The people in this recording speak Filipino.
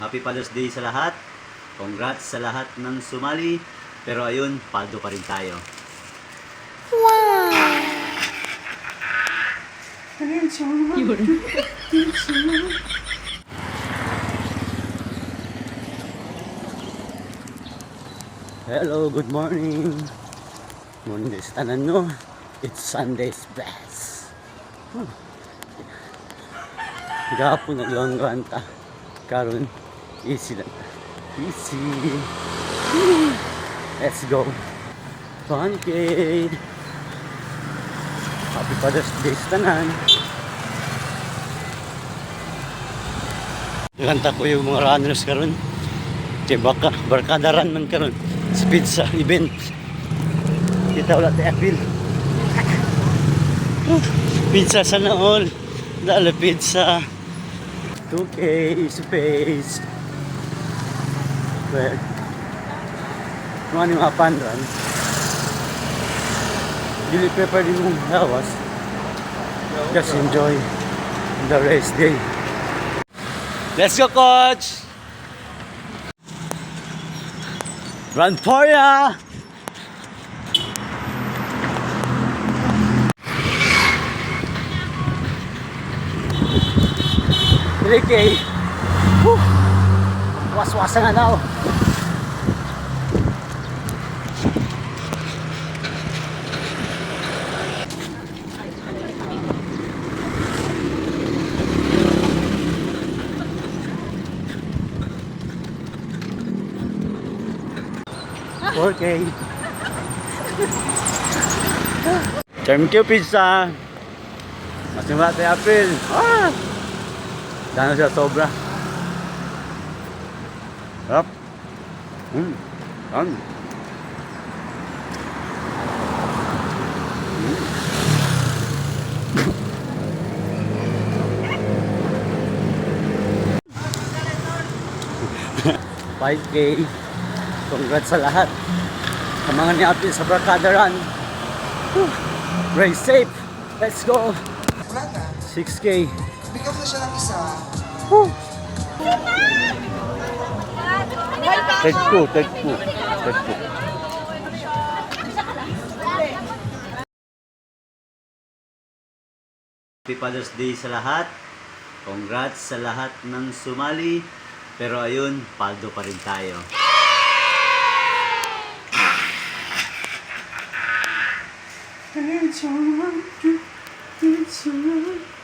Happy Father's Day sa lahat. Congrats sa lahat ng sumali. Pero ayun, paldo pa rin tayo. Wow! Hello, good morning. Morning sa tanan nyo. It's Sunday's best. Gapon naglanggan ta. Karon easy lang. Easy. Let's go. Pancake. Happy Father's Day sa tanan. Naganta ko yung mga runners karon. Baka barkada run man karon. Speed sa event. Kita ulit appeal. Pizza sa naol. Dala pizza. 2K space. Well, kung ano yung apan run. Dili prepare din mong lawas. Just enjoy the race day. Let's go, coach! Run for ya! Okay. Was-wasan na daw. Okay. Thank you, pizza. Masih mati apil. Dano siya sobra. Sarap. Ano? 5K. Congrats sa lahat. Sa mga ni-apil sa barkada run. Race safe. Let's go. 6K. Bigyan mo siya ng isa. Take two. Happy Father's Day sa lahat. Congrats sa lahat ng sumali. Pero ayun, paldo pa rin tayo. It's alright.